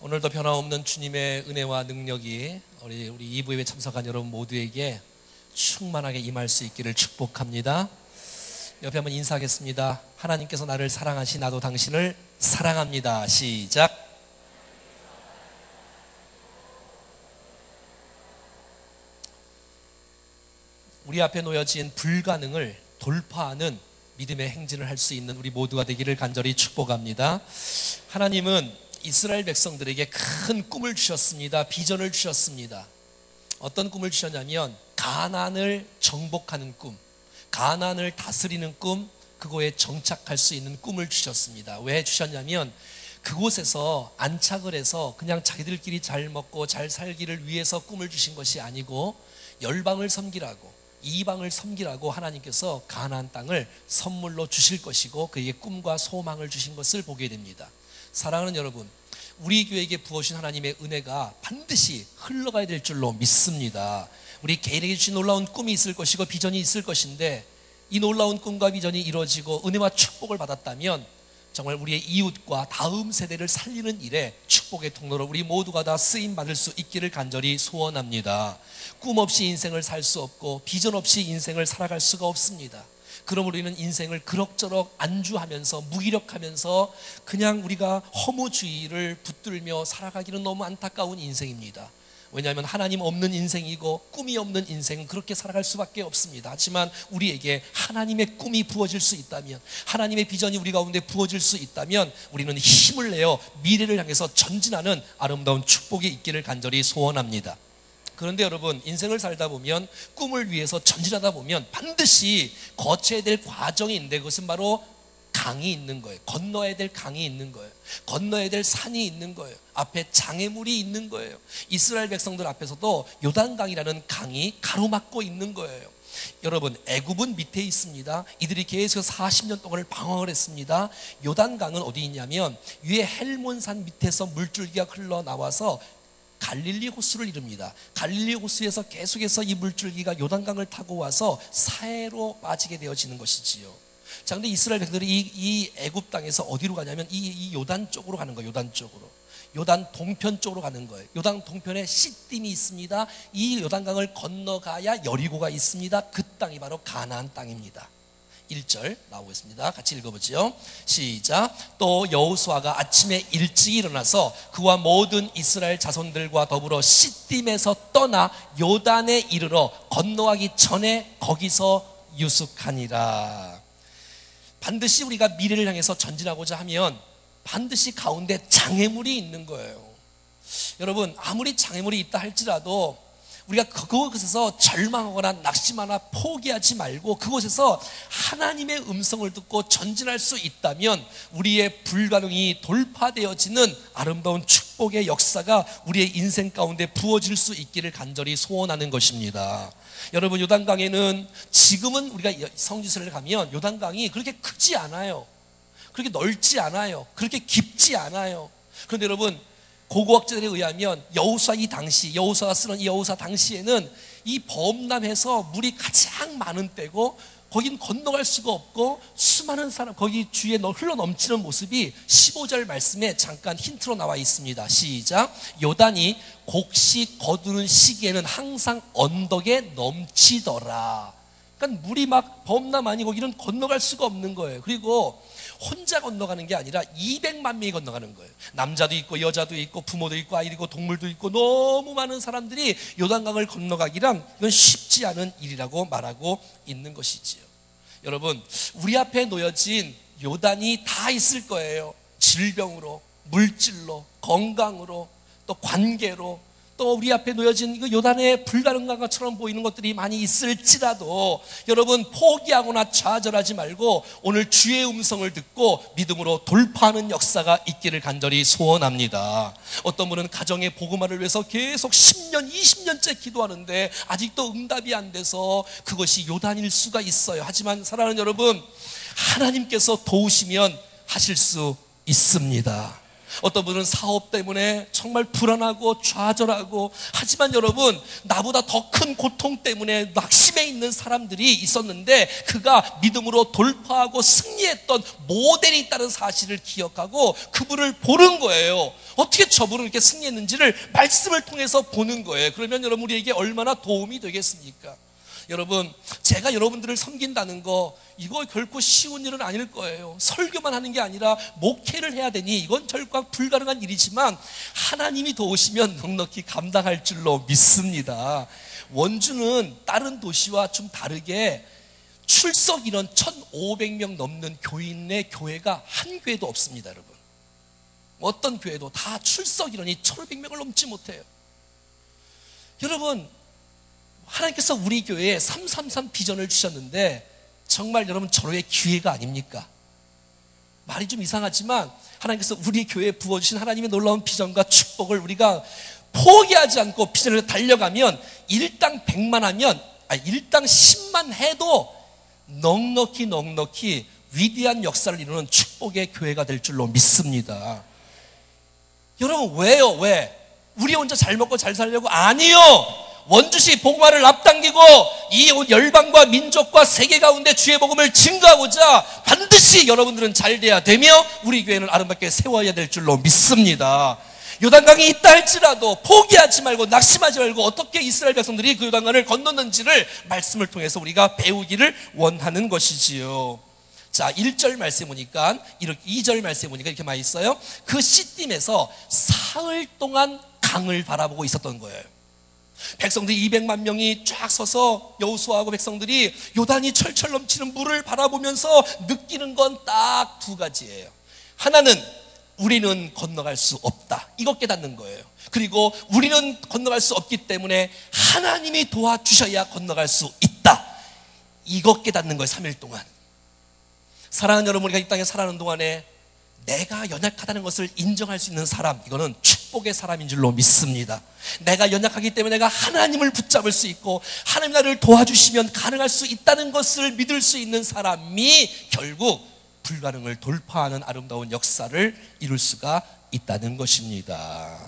오늘도 변함없는 주님의 은혜와 능력이 우리 2부 예배 참석한 여러분 모두에게 충만하게 임할 수 있기를 축복합니다. 옆에 한번 인사하겠습니다. 하나님께서 나를 사랑하시 나도 당신을 사랑합니다. 시작. 우리 앞에 놓여진 불가능을 돌파하는 믿음의 행진을 할 수 있는 우리 모두가 되기를 간절히 축복합니다. 하나님은 이스라엘 백성들에게 큰 꿈을 주셨습니다. 비전을 주셨습니다. 어떤 꿈을 주셨냐면 가나안을 정복하는 꿈, 가나안을 다스리는 꿈, 그곳에 정착할 수 있는 꿈을 주셨습니다. 왜 주셨냐면 그곳에서 안착을 해서 그냥 자기들끼리 잘 먹고 잘 살기를 위해서 꿈을 주신 것이 아니고 열방을 섬기라고, 이방을 섬기라고 하나님께서 가나안 땅을 선물로 주실 것이고 그에게 꿈과 소망을 주신 것을 보게 됩니다. 사랑하는 여러분, 우리 교회에게 부어주신 하나님의 은혜가 반드시 흘러가야 될 줄로 믿습니다. 우리 개인에게 주신 놀라운 꿈이 있을 것이고 비전이 있을 것인데 이 놀라운 꿈과 비전이 이루어지고 은혜와 축복을 받았다면 정말 우리의 이웃과 다음 세대를 살리는 일에 축복의 통로로 우리 모두가 다 쓰임받을 수 있기를 간절히 소원합니다. 꿈 없이 인생을 살 수 없고 비전 없이 인생을 살아갈 수가 없습니다. 그러므로 우리는 인생을 그럭저럭 안주하면서 무기력하면서 그냥 우리가 허무주의를 붙들며 살아가기는 너무 안타까운 인생입니다. 왜냐하면 하나님 없는 인생이고 꿈이 없는 인생은 그렇게 살아갈 수밖에 없습니다. 하지만 우리에게 하나님의 꿈이 부어질 수 있다면, 하나님의 비전이 우리 가운데 부어질 수 있다면 우리는 힘을 내어 미래를 향해서 전진하는 아름다운 축복이 있기를 간절히 소원합니다. 그런데 여러분, 인생을 살다 보면 꿈을 위해서 전진하다 보면 반드시 거쳐야 될 과정이 있는데 그것은 바로 강이 있는 거예요. 건너야 될 강이 있는 거예요. 건너야 될 산이 있는 거예요. 앞에 장애물이 있는 거예요. 이스라엘 백성들 앞에서도 요단강이라는 강이 가로막고 있는 거예요. 여러분, 애굽은 밑에 있습니다. 이들이 계속해서 40년 동안을 방황을 했습니다. 요단강은 어디 있냐면 위에 헬몬산 밑에서 물줄기가 흘러나와서 갈릴리 호수를 이룹니다. 갈릴리 호수에서 계속해서 이 물줄기가 요단강을 타고 와서 사해로 빠지게 되어지는 것이지요. 자, 근데 이스라엘 백성들이 이 애굽 땅에서 어디로 가냐면 이 요단 쪽으로 가는 거예요. 요단 쪽으로. 요단 동편 쪽으로 가는 거예요. 요단 동편에 시딤이 있습니다. 이 요단강을 건너가야 여리고가 있습니다. 그 땅이 바로 가나안 땅입니다. 1절 나오겠습니다. 같이 읽어보죠. 시작. 또 여호수아가 아침에 일찍 일어나서 그와 모든 이스라엘 자손들과 더불어 시딤에서 떠나 요단에 이르러 건너가기 전에 거기서 유숙하니라. 반드시 우리가 미래를 향해서 전진하고자 하면 반드시 가운데 장애물이 있는 거예요. 여러분, 아무리 장애물이 있다 할지라도 우리가 그곳에서 절망하거나 낙심하거나 포기하지 말고 그곳에서 하나님의 음성을 듣고 전진할 수 있다면 우리의 불가능이 돌파되어지는 아름다운 축복의 역사가 우리의 인생 가운데 부어질 수 있기를 간절히 소원하는 것입니다. 여러분, 요단강에는 지금은 우리가 성지순례를 가면 요단강이 그렇게 크지 않아요. 그렇게 넓지 않아요. 그렇게 깊지 않아요. 그런데 여러분, 고고학자들에 의하면 여호수아가 쓰는 이 여호수아 당시에는 이 범람해서 물이 가장 많은 때고 거긴 건너갈 수가 없고 수많은 사람 거기 주위에 흘러 넘치는 모습이 15절 말씀에 잠깐 힌트로 나와 있습니다. 시작. 요단이 곡식 거두는 시기에는 항상 언덕에 넘치더라. 그러니까 물이 막 범람 아니고 이런 건너갈 수가 없는 거예요. 그리고 혼자 건너가는 게 아니라 200만 명이 건너가는 거예요. 남자도 있고 여자도 있고 부모도 있고 아이도 있고 동물도 있고 너무 많은 사람들이 요단강을 건너가기란 이건 쉽지 않은 일이라고 말하고 있는 것이지요. 여러분, 우리 앞에 놓여진 요단이 다 있을 거예요. 질병으로, 물질로, 건강으로, 또 관계로, 또 우리 앞에 놓여진 이거 요단의 불가능한 것처럼 보이는 것들이 많이 있을지라도 여러분, 포기하거나 좌절하지 말고 오늘 주의 음성을 듣고 믿음으로 돌파하는 역사가 있기를 간절히 소원합니다. 어떤 분은 가정의 복음화를 위해서 계속 10년, 20년째 기도하는데 아직도 응답이 안 돼서 그것이 요단일 수가 있어요. 하지만 사랑하는 여러분, 하나님께서 도우시면 하실 수 있습니다. 어떤 분은 사업 때문에 정말 불안하고 좌절하고, 하지만 여러분, 나보다 더 큰 고통 때문에 낙심해 있는 사람들이 있었는데 그가 믿음으로 돌파하고 승리했던 모델이 있다는 사실을 기억하고 그분을 보는 거예요. 어떻게 저분은 이렇게 승리했는지를 말씀을 통해서 보는 거예요. 그러면 여러분, 우리에게 얼마나 도움이 되겠습니까? 여러분, 제가 여러분들을 섬긴다는 거, 이거 결코 쉬운 일은 아닐 거예요. 설교만 하는 게 아니라 목회를 해야 되니 이건 절대 불가능한 일이지만 하나님이 도우시면 넉넉히 감당할 줄로 믿습니다. 원주는 다른 도시와 좀 다르게 출석 인원 1,500명 넘는 교인의 교회가 한 교회도 없습니다. 여러분, 어떤 교회도 다 출석 인원이 1,500명을 넘지 못해요. 여러분, 하나님께서 우리 교회에 333 비전을 주셨는데 정말 여러분, 절호의 기회가 아닙니까? 말이 좀 이상하지만 하나님께서 우리 교회에 부어주신 하나님의 놀라운 비전과 축복을 우리가 포기하지 않고 비전을 달려가면 일당 100만 하면, 일당 10만 해도 넉넉히 위대한 역사를 이루는 축복의 교회가 될 줄로 믿습니다. 여러분, 왜요? 왜? 우리 혼자 잘 먹고 잘 살려고? 아니요. 원주시 복음화를 앞당기고 이 열방과 민족과 세계 가운데 주의 복음을 증거하고자 반드시 여러분들은 잘 돼야 되며 우리 교회는 아름답게 세워야 될 줄로 믿습니다. 요단강이 있다 할지라도 포기하지 말고 낙심하지 말고 어떻게 이스라엘 백성들이 그 요단강을 건넜는지를 말씀을 통해서 우리가 배우기를 원하는 것이지요. 자, 1절 말씀에 보니까 2절 말씀에 보니까 이렇게 많이 있어요. 그 시딤에서 사흘 동안 강을 바라보고 있었던 거예요. 백성들이 200만 명이 쫙 서서 여호수아하고 백성들이 요단이 철철 넘치는 물을 바라보면서 느끼는 건 딱 두 가지예요. 하나는 우리는 건너갈 수 없다, 이거 깨닫는 거예요. 그리고 우리는 건너갈 수 없기 때문에 하나님이 도와주셔야 건너갈 수 있다, 이거 깨닫는 거예요. 3일 동안. 사랑하는 여러분, 우리가 이 땅에 살아가는 동안에 내가 연약하다는 것을 인정할 수 있는 사람, 이거는 축복의 사람인 줄로 믿습니다. 내가 연약하기 때문에 내가 하나님을 붙잡을 수 있고 하나님 나를 도와주시면 가능할 수 있다는 것을 믿을 수 있는 사람이 결국 불가능을 돌파하는 아름다운 역사를 이룰 수가 있다는 것입니다.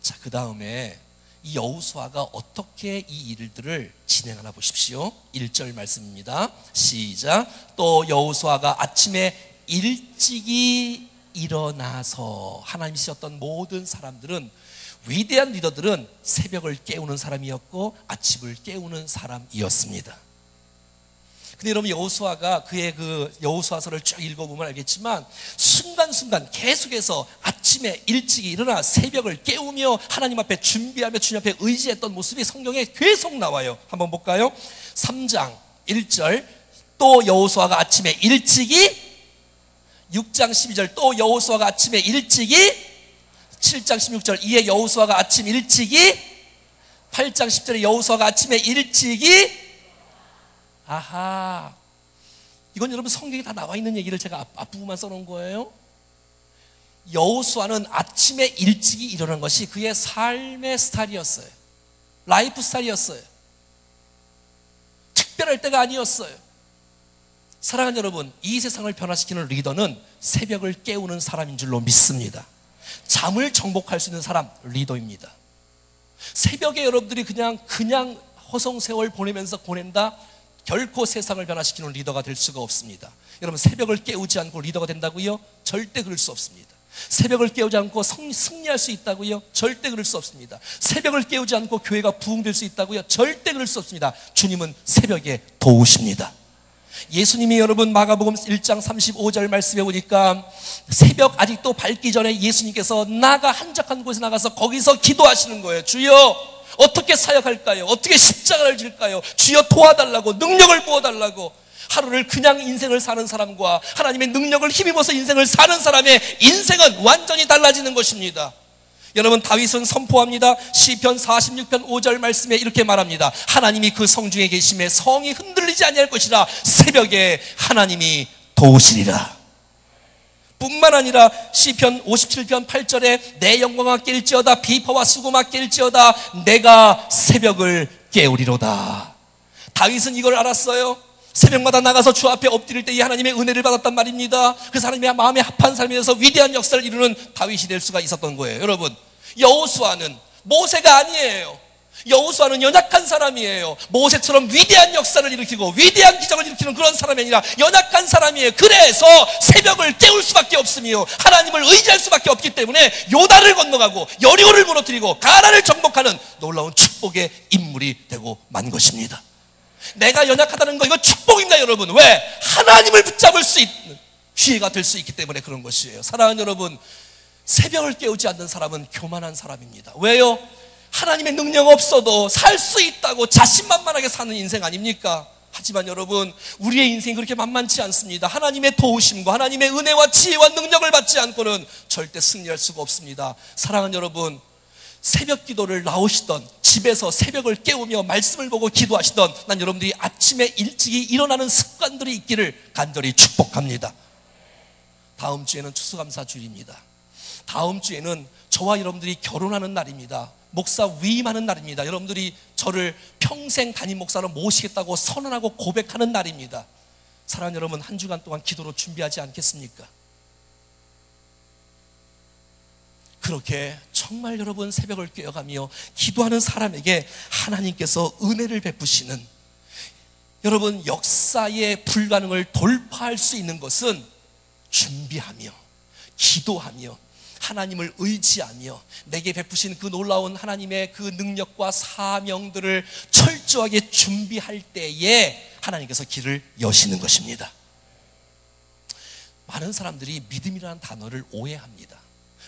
자, 그 다음에 이 여호수아가 어떻게 이 일들을 진행하나 보십시오. 1절 말씀입니다. 시작. 또 여호수아가 아침에 일찍이 일어나서, 하나님이 쓰셨던 모든 사람들은, 위대한 리더들은 새벽을 깨우는 사람이었고 아침을 깨우는 사람이었습니다. 근데 여러분, 여호수아가 그의 그 여호수아서를 쭉 읽어보면 알겠지만 순간순간 계속해서 아침에 일찍 일어나 새벽을 깨우며 하나님 앞에 준비하며 주님 앞에 의지했던 모습이 성경에 계속 나와요. 한번 볼까요? 3장 1절 또 여호수아가 아침에 일찍이, 6장 12절 또 여호수아가 아침에 일찍이, 7장 16절 이에 여호수아가 아침 일찍이, 8장 10절에 여호수아가 아침에 일찍이. 아하, 이건 여러분 성경에 다 나와 있는 얘기를 제가 앞부분만 써놓은 거예요. 여호수아는 아침에 일찍이 일어난 것이 그의 삶의 스타일이었어요. 라이프 스타일이었어요. 특별할 때가 아니었어요. 사랑하는 여러분, 이 세상을 변화시키는 리더는 새벽을 깨우는 사람인 줄로 믿습니다. 잠을 정복할 수 있는 사람, 리더입니다. 새벽에 여러분들이 그냥 허송세월 보낸다, 결코 세상을 변화시키는 리더가 될 수가 없습니다. 여러분, 새벽을 깨우지 않고 리더가 된다고요? 절대 그럴 수 없습니다. 새벽을 깨우지 않고 승리할 수 있다고요? 절대 그럴 수 없습니다. 새벽을 깨우지 않고 교회가 부흥될 수 있다고요? 절대 그럴 수 없습니다. 주님은 새벽에 도우십니다. 예수님이 여러분 마가복음 1장 35절 말씀해 보니까 새벽 아직도 밝기 전에 예수님께서 나가 한적한 곳에 나가서 거기서 기도하시는 거예요. 주여, 어떻게 사역할까요? 어떻게 십자가를 질까요? 주여 도와달라고, 능력을 부어달라고. 하루를 그냥 인생을 사는 사람과 하나님의 능력을 힘입어서 인생을 사는 사람의 인생은 완전히 달라지는 것입니다. 여러분, 다윗은 선포합니다. 시편 46편 5절 말씀에 이렇게 말합니다. 하나님이 그 성중에 계심에 성이 흔들리지 아니할 것이라. 새벽에 하나님이 도우시리라. 뿐만 아니라 시편 57편 8절에 내 영광아 깰지어다, 비파와 수고마 깰지어다, 내가 새벽을 깨우리로다. 다윗은 이걸 알았어요. 새벽마다 나가서 주 앞에 엎드릴 때 이 하나님의 은혜를 받았단 말입니다. 그래서 하나님의 마음에 합한 삶에 대해서 위대한 역사를 이루는 다윗이 될 수가 있었던 거예요. 여러분, 여호수아는 모세가 아니에요. 여호수아는 연약한 사람이에요. 모세처럼 위대한 역사를 일으키고 위대한 기적을 일으키는 그런 사람이 아니라 연약한 사람이에요. 그래서 새벽을 깨울 수밖에 없으며 하나님을 의지할 수밖에 없기 때문에 요단을 건너가고 여리고를 무너뜨리고 가나안을 정복하는 놀라운 축복의 인물이 되고 만 것입니다. 내가 연약하다는 거, 이거 축복입니다, 여러분. 왜? 하나님을 붙잡을 수 있는 기회가 될 수 있기 때문에 그런 것이에요. 사랑하는 여러분, 새벽을 깨우지 않는 사람은 교만한 사람입니다. 왜요? 하나님의 능력 없어도 살 수 있다고 자신만만하게 사는 인생 아닙니까? 하지만 여러분, 우리의 인생이 그렇게 만만치 않습니다. 하나님의 도우심과 하나님의 은혜와 지혜와 능력을 받지 않고는 절대 승리할 수가 없습니다. 사랑하는 여러분, 새벽 기도를 나오시던, 집에서 새벽을 깨우며 말씀을 보고 기도하시던 난 여러분들이 아침에 일찍이 일어나는 습관들이 있기를 간절히 축복합니다. 다음 주에는 추수감사주일입니다. 다음 주에는 저와 여러분들이 결혼하는 날입니다. 목사 위임하는 날입니다. 여러분들이 저를 평생 담임 목사로 모시겠다고 선언하고 고백하는 날입니다. 사랑하는 여러분, 한 주간 동안 기도로 준비하지 않겠습니까? 그렇게 정말 여러분 새벽을 깨어가며 기도하는 사람에게 하나님께서 은혜를 베푸시는, 여러분 역사의 불가능을 돌파할 수 있는 것은 준비하며 기도하며 하나님을 의지하며 내게 베푸신 그 놀라운 하나님의 그 능력과 사명들을 철저하게 준비할 때에 하나님께서 길을 여시는 것입니다. 많은 사람들이 믿음이라는 단어를 오해합니다.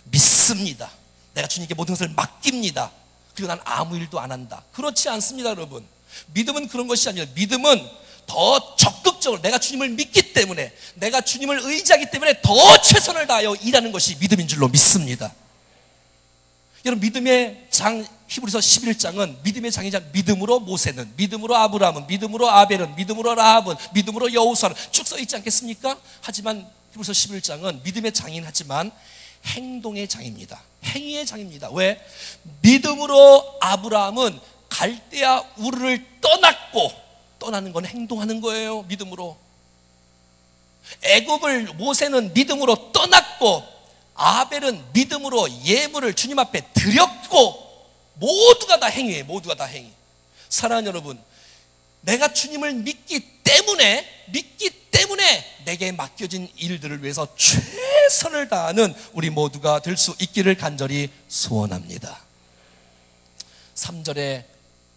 믿습니다. 내가 주님께 모든 것을 맡깁니다. 그리고 난 아무 일도 안 한다. 그렇지 않습니다, 여러분. 믿음은 그런 것이 아니라 믿음은 더 적극적으로 내가 주님을 믿기 때문에, 내가 주님을 의지하기 때문에 더 최선을 다하여 일하는 것이 믿음인 줄로 믿습니다. 여러분, 믿음의 장, 히브리서 11장은 믿음의 장이자 믿음으로 모세는, 믿음으로 아브라함은, 믿음으로 아벨은, 믿음으로 라합은, 믿음으로 여호수아는 쭉 써 있지 않겠습니까? 하지만 히브리서 11장은 믿음의 장이긴 하지만 행동의 장입니다. 행위의 장입니다. 왜? 믿음으로 아브라함은 갈대아 우르를 떠났고, 떠나는 건 행동하는 거예요. 믿음으로. 애굽을 모세는 믿음으로 떠났고, 아벨은 믿음으로 예물을 주님 앞에 드렸고, 모두가 다 행위예요. 모두가 다 행위. 사랑하는 여러분, 내가 주님을 믿기 때문에 내게 맡겨진 일들을 위해서 최선을 다하는 우리 모두가 될 수 있기를 간절히 소원합니다. 3절에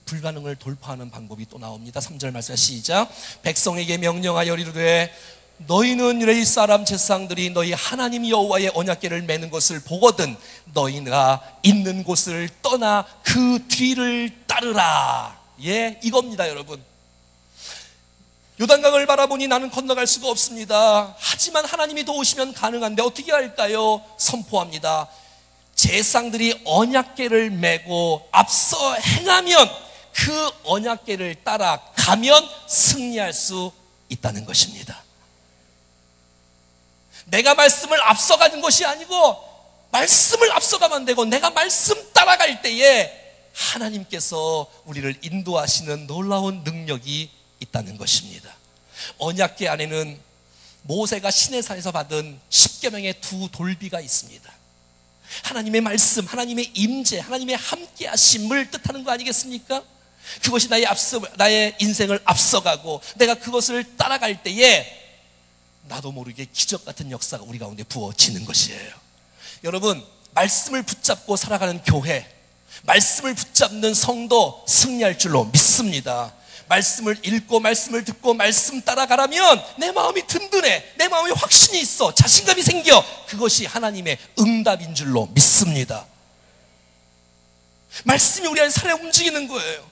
불가능을 돌파하는 방법이 또 나옵니다. 3절 말씀 시작. 백성에게 명령하여 이르되 너희는 레위 사람 제사장들이 너희 하나님 여호와의 언약궤를 매는 것을 보거든 너희가 있는 곳을 떠나 그 뒤를 따르라. 예, 이겁니다, 여러분. 요단강을 바라보니 나는 건너갈 수가 없습니다. 하지만 하나님이 도우시면 가능한데 어떻게 할까요? 선포합니다. 제사장들이 언약궤를 메고 앞서 행하면, 그 언약궤를 따라가면 승리할 수 있다는 것입니다. 내가 말씀을 앞서가는 것이 아니고 말씀을 앞서가면 되고, 내가 말씀 따라갈 때에 하나님께서 우리를 인도하시는 놀라운 능력이 있다는 것입니다. 언약궤 안에는 모세가 시내산에서 받은 십계명의 두 돌비가 있습니다. 하나님의 말씀, 하나님의 임재, 하나님의 함께하심을 뜻하는 거 아니겠습니까? 그것이 나의 인생을 앞서가고 내가 그것을 따라갈 때에 나도 모르게 기적 같은 역사가 우리 가운데 부어지는 것이에요. 여러분, 말씀을 붙잡고 살아가는 교회, 말씀을 붙잡는 성도 승리할 줄로 믿습니다. 말씀을 읽고 말씀을 듣고 말씀 따라가라면 내 마음이 든든해, 내 마음에 확신이 있어, 자신감이 생겨. 그것이 하나님의 응답인 줄로 믿습니다. 말씀이 우리 안에 살아 움직이는 거예요.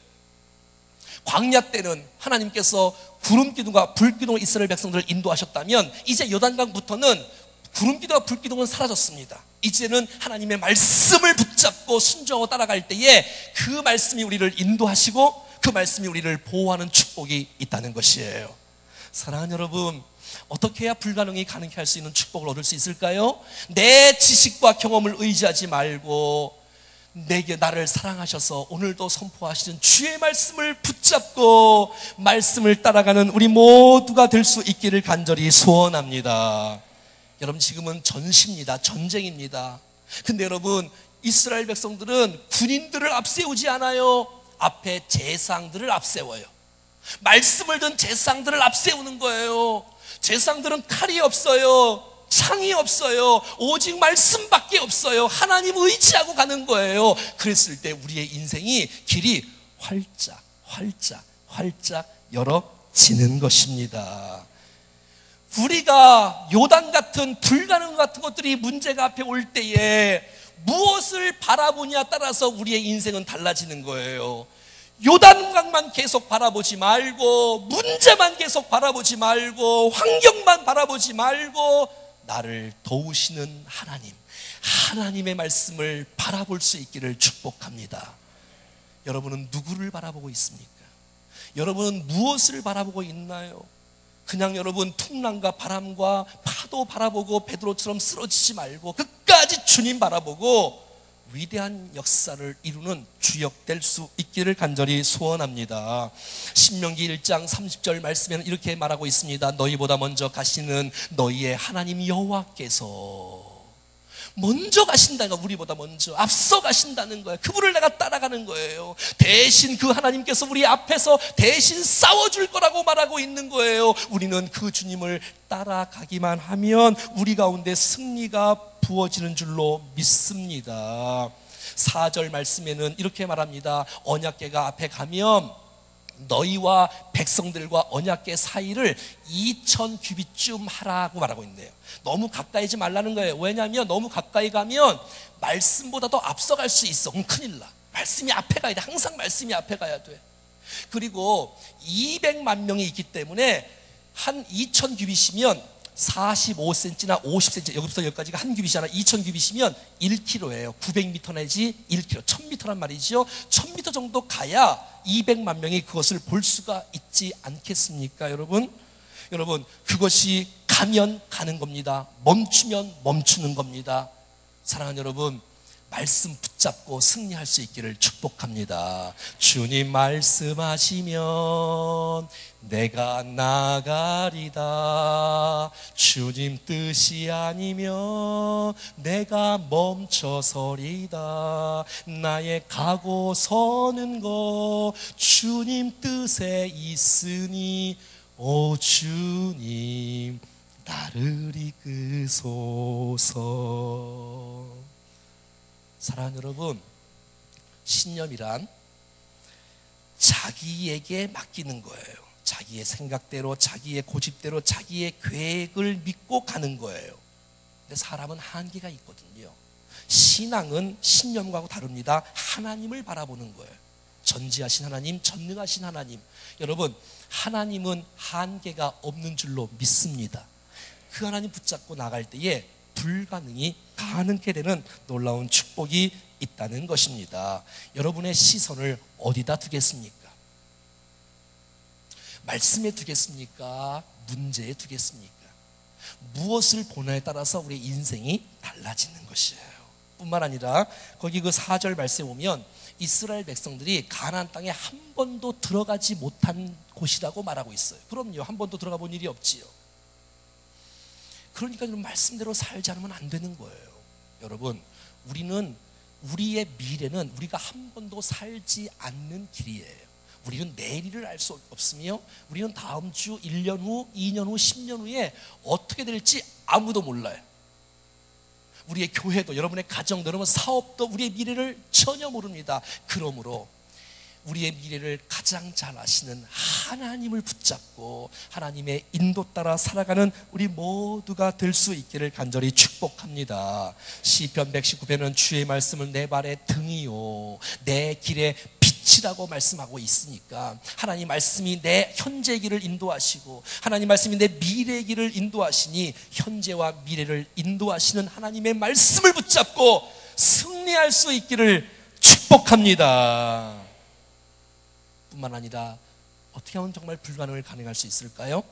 광야 때는 하나님께서 구름기둥과 불기둥으로 이스라엘 백성들을 인도하셨다면 이제 요단강부터는 구름기둥과 불기둥은 사라졌습니다. 이제는 하나님의 말씀을 붙잡고 순종하고 따라갈 때에 그 말씀이 우리를 인도하시고 그 말씀이 우리를 보호하는 축복이 있다는 것이에요. 사랑하는 여러분, 어떻게 해야 불가능이 가능케 할 수 있는 축복을 얻을 수 있을까요? 내 지식과 경험을 의지하지 말고 내게 나를 사랑하셔서 오늘도 선포하시는 주의 말씀을 붙잡고 말씀을 따라가는 우리 모두가 될 수 있기를 간절히 소원합니다. 여러분, 지금은 전시입니다. 전쟁입니다. 근데 여러분, 이스라엘 백성들은 군인들을 앞세우지 않아요. 앞에 제사장들을 앞세워요. 말씀을 든 제사장들을 앞세우는 거예요. 제사장들은 칼이 없어요. 창이 없어요. 오직 말씀밖에 없어요. 하나님 의지하고 가는 거예요. 그랬을 때 우리의 인생이 길이 활짝 활짝 활짝 열어지는 것입니다. 우리가 요단 같은 불가능 같은 것들이 문제가 앞에 올 때에 무엇을 바라보냐에 따라서 우리의 인생은 달라지는 거예요. 요단강만 계속 바라보지 말고, 문제만 계속 바라보지 말고, 환경만 바라보지 말고, 나를 도우시는 하나님, 하나님의 말씀을 바라볼 수 있기를 축복합니다. 여러분은 누구를 바라보고 있습니까? 여러분은 무엇을 바라보고 있나요? 그냥 여러분 풍랑과 바람과 파도 바라보고 베드로처럼 쓰러지지 말고 끝까지 주님 바라보고 위대한 역사를 이루는 주역될 수 있기를 간절히 소원합니다. 신명기 1장 30절 말씀에는 이렇게 말하고 있습니다. 너희보다 먼저 가시는 너희의 하나님 여호와께서 먼저 가신다는 거야. 우리보다 먼저 앞서 가신다는 거예요. 그분을 내가 따라가는 거예요. 대신 그 하나님께서 우리 앞에서 대신 싸워줄 거라고 말하고 있는 거예요. 우리는 그 주님을 따라가기만 하면 우리 가운데 승리가 부어지는 줄로 믿습니다. 4절 말씀에는 이렇게 말합니다. 언약궤가 앞에 가면 너희와 백성들과 언약궤 사이를 2000규빗쯤 하라고 말하고 있네요. 너무 가까이지 말라는 거예요. 왜냐하면 너무 가까이 가면 말씀보다 더 앞서갈 수 있어. 그럼 큰일 나. 말씀이 앞에 가야 돼. 항상 말씀이 앞에 가야 돼. 그리고 200만 명이 있기 때문에 한 2000규빗이면 45cm나 50cm, 여기부터 여기까지가 한 규빗이 아니라 2000규빗이면 1km예요. 900m 내지 1km, 1000m란 말이죠. 1000m 정도 가야 200만 명이 그것을 볼 수가 있지 않겠습니까, 여러분? 여러분, 그것이 가면 가는 겁니다. 멈추면 멈추는 겁니다. 사랑하는 여러분, 말씀 붙잡고 승리할 수 있기를 축복합니다. 주님 말씀하시면 내가 나가리다. 주님 뜻이 아니면 내가 멈춰서리다. 나의 가고 서는 것 주님 뜻에 있으니 오 주님 나를 이끄소서. 사랑하는 여러분, 신념이란 자기에게 맡기는 거예요. 자기의 생각대로, 자기의 고집대로, 자기의 계획을 믿고 가는 거예요. 근데 사람은 한계가 있거든요. 신앙은 신념과는 다릅니다. 하나님을 바라보는 거예요. 전지하신 하나님, 전능하신 하나님. 여러분, 하나님은 한계가 없는 줄로 믿습니다. 그 하나님 붙잡고 나갈 때에 불가능이 가능케 되는 놀라운 축복이 있다는 것입니다. 여러분의 시선을 어디다 두겠습니까? 말씀에 두겠습니까? 문제에 두겠습니까? 무엇을 보냐에 따라서 우리의 인생이 달라지는 것이에요. 뿐만 아니라 거기 그 4절 말씀에 보면 이스라엘 백성들이 가나안 땅에 한 번도 들어가지 못한 곳이라고 말하고 있어요. 그럼요, 한 번도 들어가 본 일이 없지요. 그러니까 말씀대로 살지 않으면 안 되는 거예요. 여러분, 우리의 미래는 우리가 한 번도 살지 않는 길이에요. 우리는 내일을 알 수 없으며 우리는 다음 주, 1년 후, 2년 후, 10년 후에 어떻게 될지 아무도 몰라요. 우리의 교회도, 여러분의 가정도, 여러분 사업도 우리의 미래를 전혀 모릅니다. 그러므로 우리의 미래를 가장 잘 아시는 하나님을 붙잡고 하나님의 인도 따라 살아가는 우리 모두가 될 수 있기를 간절히 축복합니다. 시편 119편은 주의 말씀을 내 발의 등이요 내 길의 빛이라고 말씀하고 있으니까 하나님 말씀이 내 현재 길을 인도하시고 하나님 말씀이 내 미래 길을 인도하시니 현재와 미래를 인도하시는 하나님의 말씀을 붙잡고 승리할 수 있기를 축복합니다. 뿐만 아니라 어떻게 하면 정말 불가능을 가능할 수 있을까요?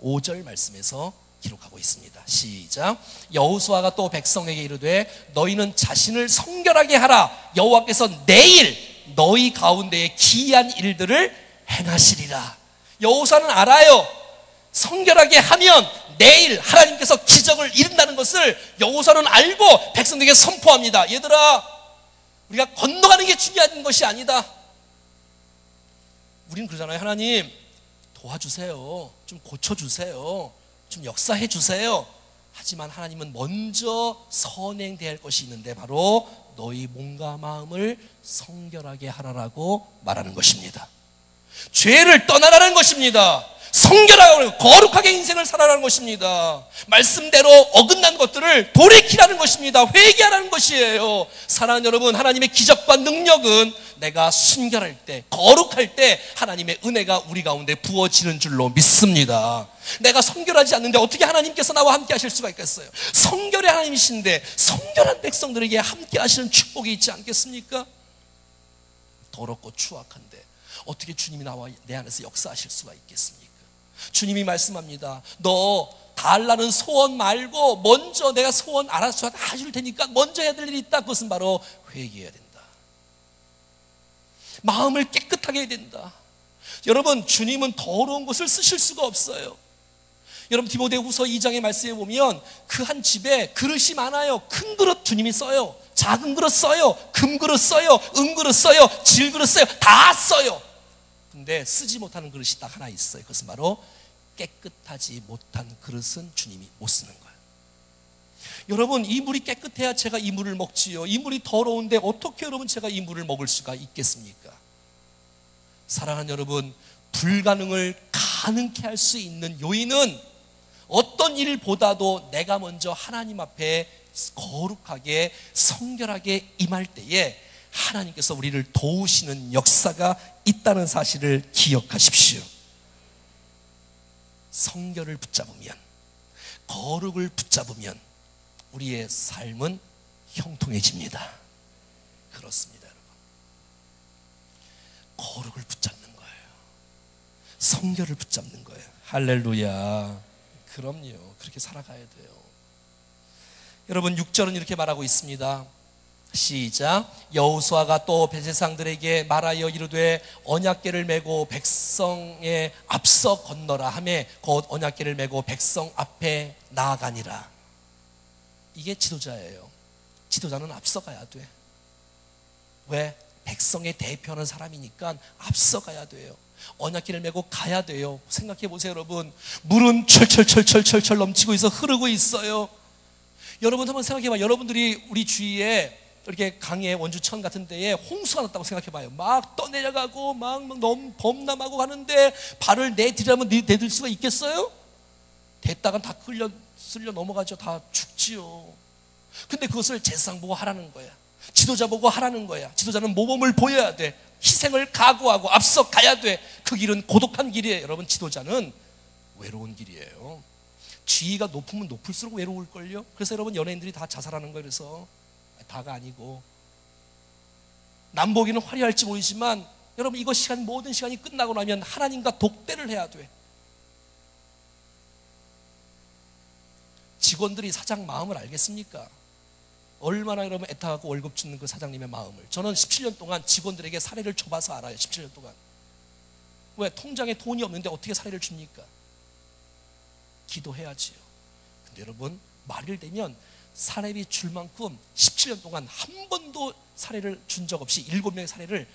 5절 말씀에서 기록하고 있습니다. 시작. 여호수아가 또 백성에게 이르되 너희는 자신을 성결하게 하라. 여호와께서 내일 너희 가운데에 기이한 일들을 행하시리라. 여호수아는 알아요. 성결하게 하면 내일 하나님께서 기적을 이룬다는 것을 여호수아는 알고 백성들에게 선포합니다. 얘들아, 우리가 건너가는 게 중요한 것이 아니다. 우리는 그러잖아요. 하나님 도와주세요. 좀 고쳐주세요. 좀 역사해 주세요. 하지만 하나님은 먼저 선행될 것이 있는데 바로 너희 몸과 마음을 성결하게 하라라고 말하는 것입니다. 죄를 떠나라는 것입니다. 성결하고 거룩하게 인생을 살아라는 것입니다. 말씀대로 어긋난 것들을 돌이키라는 것입니다. 회개하라는 것이에요. 사랑하는 여러분, 하나님의 기적과 능력은 내가 순결할 때, 거룩할 때 하나님의 은혜가 우리 가운데 부어지는 줄로 믿습니다. 내가 성결하지 않는데 어떻게 하나님께서 나와 함께 하실 수가 있겠어요? 성결의 하나님이신데 성결한 백성들에게 함께 하시는 축복이 있지 않겠습니까? 더럽고 추악한데 어떻게 주님이 나와 내 안에서 역사하실 수가 있겠습니까? 주님이 말씀합니다. 너 달라는 소원 말고 먼저 내가 소원 알아서 해줄 테니까 먼저 해야 될 일이 있다. 그것은 바로 회개해야 된다. 마음을 깨끗하게 해야 된다. 여러분, 주님은 더러운 것을 쓰실 수가 없어요. 여러분, 디모데후서 2장의 말씀에 보면 그 한 집에 그릇이 많아요. 큰 그릇 주님이 써요. 작은 그릇 써요. 금그릇 써요. 은그릇 써요. 질그릇 써요. 다 써요. 근데 쓰지 못하는 그릇이 딱 하나 있어요. 그것은 바로 깨끗하지 못한 그릇은 주님이 못 쓰는 거예요. 여러분, 이 물이 깨끗해야 제가 이 물을 먹지요. 이 물이 더러운데 어떻게 여러분 제가 이 물을 먹을 수가 있겠습니까? 사랑하는 여러분, 불가능을 가능케 할 수 있는 요인은 어떤 일보다도 내가 먼저 하나님 앞에 거룩하게 성결하게 임할 때에 하나님께서 우리를 도우시는 역사가 있다는 사실을 기억하십시오. 성결을 붙잡으면, 거룩을 붙잡으면 우리의 삶은 형통해집니다. 그렇습니다, 여러분. 거룩을 붙잡는 거예요. 성결을 붙잡는 거예요. 할렐루야. 그럼요. 그렇게 살아가야 돼요. 여러분, 6절은 이렇게 말하고 있습니다. 시작. 여호수아가 또 백성들에게 말하여 이르되 언약궤를 메고 백성의 앞서 건너라 하매 곧 언약궤를 메고 백성 앞에 나아가니라. 이게 지도자예요. 지도자는 앞서가야 돼. 왜? 백성의 대표하는 사람이니까 앞서가야 돼요. 언약궤를 메고 가야 돼요. 생각해 보세요, 여러분. 물은 철철철철철철 넘치고 있어, 흐르고 있어요. 여러분 한번 생각해봐. 여러분들이 우리 주위에 이렇게 강에 원주천 같은 데에 홍수가 났다고 생각해봐요. 막 떠내려가고 막 너무 범람하고 가는데 발을 내디려면 내들 수가 있겠어요? 됐다간 다 쓸려 넘어가죠. 다 죽지요. 근데 그것을 제사장 보고 하라는 거야. 지도자 보고 하라는 거야. 지도자는 모범을 보여야 돼. 희생을 각오하고 앞서 가야 돼. 그 길은 고독한 길이에요. 여러분, 지도자는 외로운 길이에요. 지위가 높으면 높을수록 외로울걸요. 그래서 여러분, 연예인들이 다 자살하는 거예요. 그래서 다가 아니고, 남보기는 화려할지 모르지만 여러분, 이거 모든 시간이 끝나고 나면 하나님과 독대를 해야 돼. 직원들이 사장 마음을 알겠습니까? 얼마나 여러분 애타하고 월급 주는 그 사장님의 마음을. 저는 17년 동안 직원들에게 사례를 줘봐서 알아요. 17년 동안. 왜? 통장에 돈이 없는데 어떻게 사례를 줍니까? 기도해야지요. 근데 여러분, 말일 되면 사례비 줄 만큼 17년 동안 한 번도 사례를 준 적 없이 7명의 사례를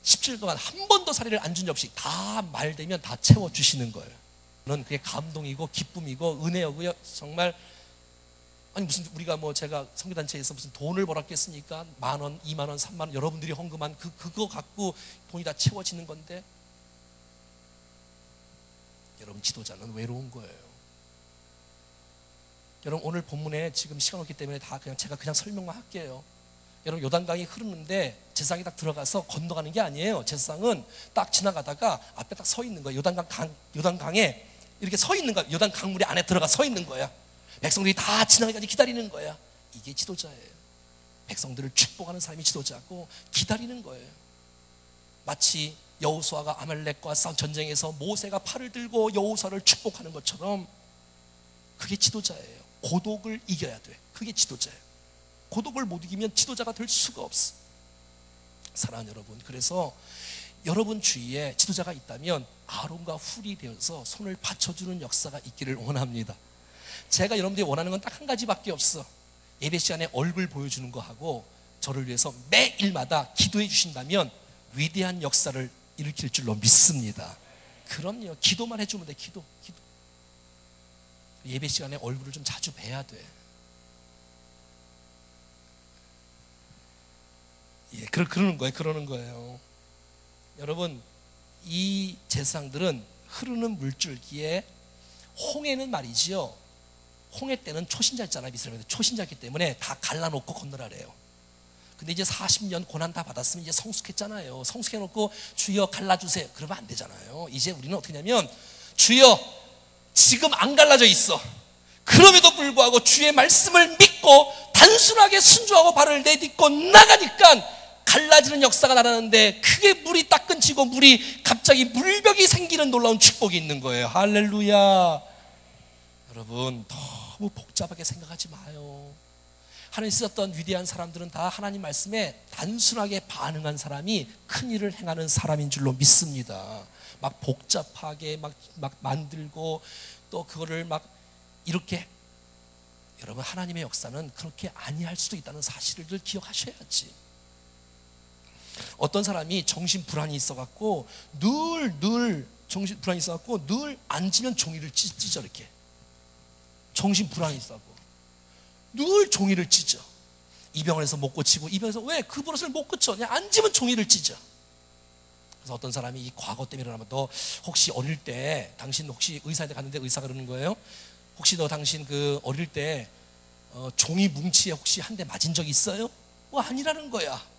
17년 동안 한 번도 사례를 안 준 적 없이 다 말 되면 다 채워주시는 거예요. 저는 그게 감동이고 기쁨이고 은혜고요. 정말, 아니 무슨 우리가 제가 선교단체에서 무슨 돈을 벌었겠습니까? 10,000원, 20,000원, 30,000원 여러분들이 헌금한 그거 갖고 돈이 다 채워지는 건데, 여러분, 지도자는 외로운 거예요. 여러분, 오늘 본문에 지금 시간 없기 때문에 제가 그냥 설명만 할게요. 여러분, 요단강이 흐르는데 제사장이 딱 들어가서 건너가는 게 아니에요. 제사장은 딱 지나가다가 앞에 딱 서 있는 거예요. 요단강에 이렇게 서 있는 거야. 요단 강물이 안에 들어가 서 있는 거야. 백성들이 다 지나가기까지 기다리는 거야. 이게 지도자예요. 백성들을 축복하는 사람이 지도자고 기다리는 거예요. 마치 여호수아가 아말렉과 싸운 전쟁에서 모세가 팔을 들고 여호수아를 축복하는 것처럼 그게 지도자예요. 고독을 이겨야 돼. 그게 지도자예요. 고독을 못 이기면 지도자가 될 수가 없어. 사랑하는 여러분, 그래서 여러분 주위에 지도자가 있다면 아론과 훌이 되어서 손을 받쳐주는 역사가 있기를 원합니다. 제가 여러분들이 원하는 건 딱 한 가지밖에 없어. 예배 시간에 얼굴 보여주는 거 하고 저를 위해서 매일마다 기도해 주신다면 위대한 역사를 일으킬 줄로 믿습니다. 그럼요. 기도만 해주면 돼. 기도. 예배 시간에 얼굴을 좀 자주 뵈야 돼. 예, 그러는 거예요. 여러분, 이 제사장들은 흐르는 물줄기에 홍해는 말이지요. 홍해 때는 초신자였잖아요. 이스라엘은 초신자였기 때문에 다 갈라놓고 건너라래요. 근데 이제 40년 고난 다 받았으면 이제 성숙했잖아요. 성숙해놓고 주여 갈라주세요. 그러면 안 되잖아요. 이제 우리는 어떻게 하냐면 주여 지금 안 갈라져 있어. 그럼에도 불구하고 주의 말씀을 믿고 단순하게 순종하고 발을 내딛고 나가니까 갈라지는 역사가 나타나는데 크게 물이 딱 끊기고 물이 갑자기 물벽이 생기는 놀라운 축복이 있는 거예요. 할렐루야. 여러분, 너무 복잡하게 생각하지 마요. 하나님 쓰셨던 위대한 사람들은 다 하나님 말씀에 단순하게 반응한 사람이 큰 일을 행하는 사람인 줄로 믿습니다. 막 복잡하게 막 만들고 또 그거를 막 이렇게, 여러분, 하나님의 역사는 그렇게 아니할 수도 있다는 사실을 늘 기억하셔야지. 어떤 사람이 정신불안이 있어갖고 늘 정신불안이 있어갖고 늘 앉으면 종이를 찢어. 이렇게 정신불안이 있어갖고 늘 종이를 찢어. 이 병원에서 못 고치고 이 병원에서 왜 그 버릇을 못 고쳐? 그냥 앉으면 종이를 찢어. 그래서 어떤 사람이 이 과거 때문에 일어나면, 너 혹시 어릴 때 당신 혹시 의사한테 갔는데 의사가 그러는 거예요? 혹시 너 당신 그 어릴 때 종이 뭉치에 혹시 한 대 맞은 적 있어요? 아니라는 거야.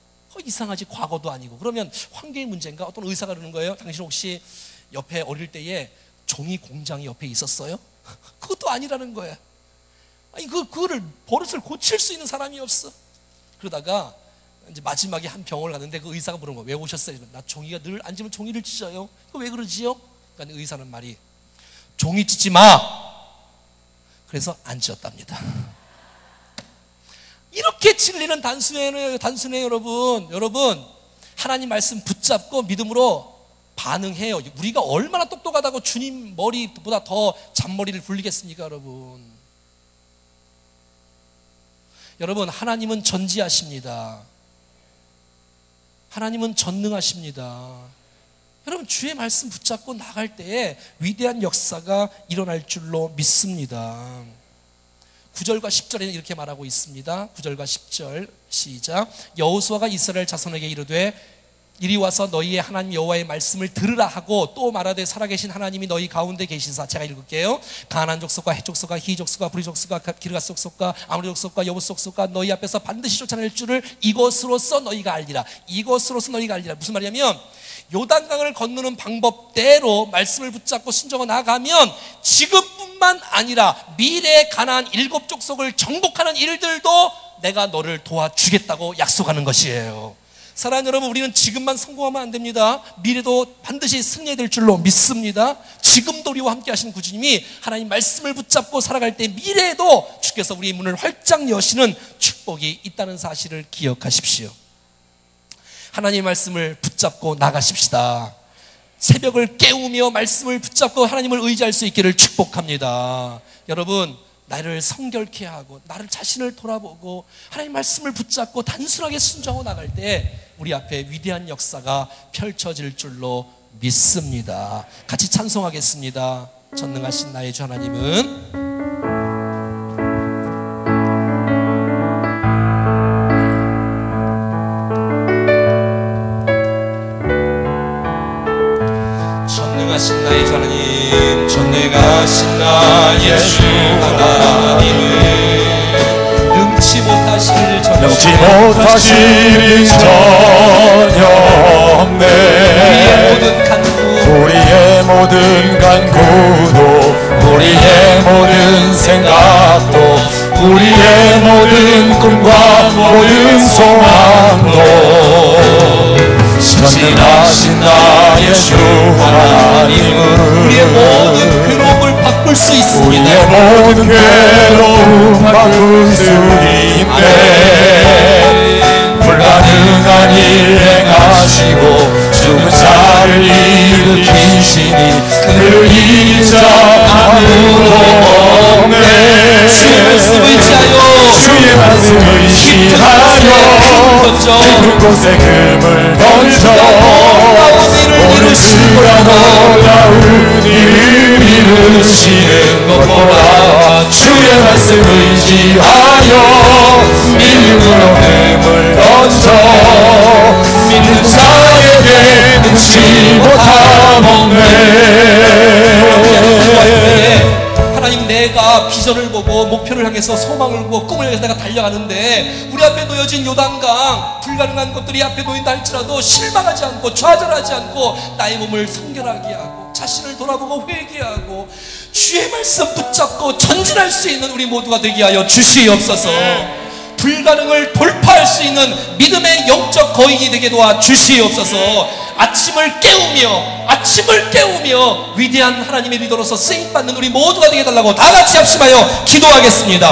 이상하지, 과거도 아니고. 그러면 환경의 문제인가? 어떤 의사가 그러는 거예요. 당신 혹시 옆에 어릴 때에 종이 공장이 옆에 있었어요? 그것도 아니라는 거야. 아니 그거를 버릇을 고칠 수 있는 사람이 없어. 그러다가 이제 마지막에 한 병원을 갔는데 그 의사가 물은 거야. 왜 오셨어요? 나 종이가 늘 앉으면 종이를 찢어요. 왜 그러지요? 그러니까 의사는 말이, 종이 찢지 마. 그래서 안 찢었답니다. 이렇게 진리는 단순해요. 여러분 하나님 말씀 붙잡고 믿음으로 반응해요. 우리가 얼마나 똑똑하다고 주님 머리보다 더 잔머리를 굴리겠습니까? 여러분 하나님은 전지하십니다. 하나님은 전능하십니다. 여러분 주의 말씀 붙잡고 나갈 때에 위대한 역사가 일어날 줄로 믿습니다. 9절과 10절에는 이렇게 말하고 있습니다. 9절과 10절 시작. 여호수아가 이스라엘 자손에게 이르되 이리 와서 너희의 하나님 여호와의 말씀을 들으라 하고 또 말하되 살아계신 하나님이 너희 가운데 계시사. 제가 읽을게요. 가나안 족속과 헷 족속과 히 족속과 브리 족속과 기르가스 족속과 아모리 족속과 여부스 족속과 너희 앞에서 반드시 쫓아낼 줄을 이것으로써 너희가 알리라. 이것으로써 너희가 알리라. 무슨 말이냐면 요단강을 건너는 방법대로 말씀을 붙잡고 순종해 나가면 지금뿐만 아니라 미래의 가나안 7족속을 정복하는 일들도 내가 너를 도와주겠다고 약속하는 것이에요. 사랑하는 여러분, 우리는 지금만 성공하면 안 됩니다. 미래도 반드시 승리해야 될 줄로 믿습니다. 지금도 우리와 함께 하시는 구주님이 하나님 말씀을 붙잡고 살아갈 때 미래에도 주께서 우리의 문을 활짝 여시는 축복이 있다는 사실을 기억하십시오. 하나님의 말씀을 붙잡고 나가십시다. 새벽을 깨우며 말씀을 붙잡고 하나님을 의지할 수 있기를 축복합니다. 여러분, 나를 성결케 하고 나를 자신을 돌아보고 하나님 말씀을 붙잡고 단순하게 순종하고 나갈 때 우리 앞에 위대한 역사가 펼쳐질 줄로 믿습니다. 같이 찬송하겠습니다. 전능하신 나의 주 하나님은 전능하신 나의 주 하나님, 전능하신 나의 주 하나님은 능치 못하실 전염내 우리의 모든 간구도 우리의 모든 생각도 우리의 모든 꿈과 모든 소망도 전능하신 나의 주 하나님은 우리의 모든 괴로움을 받고 바꿀 수 있습니다. 우리의 모든 괴로움 바꿀 수 있네. 불가능한 일 행하시고 죽은 자를 일으키시니 그를 이길 자 아무도 없네. 주의 말씀 의지하여 주의 말씀 의지하여 깊은 곳에 금을 던져 오늘 수가 놀라운 일을 이루시는 것 보라. 주의 말씀 의지하여 믿음으로 금을 던져 믿는 자에게 능치 못함 없네. 하나님, 내가 비전을 보고 목표를 향해서 소망을 보고 꿈을 향해서 내가 달려가는데 우리 앞에 놓여진 요단강, 불가능한 것들이 앞에 놓인다 할지라도 실망하지 않고 좌절하지 않고 나의 몸을 성결하게 하고 자신을 돌아보고 회개하고 주의 말씀 붙잡고 전진할 수 있는 우리 모두가 되게 하여 주시옵소서. 불가능을 돌파할 수 있는 믿음의 영적 거인이 되게 도와 주시옵소서. 아침을 깨우며 위대한 하나님의 리더로서 쓰임받는 우리 모두가 되게 해달라고 다 같이 합심하여 기도하겠습니다.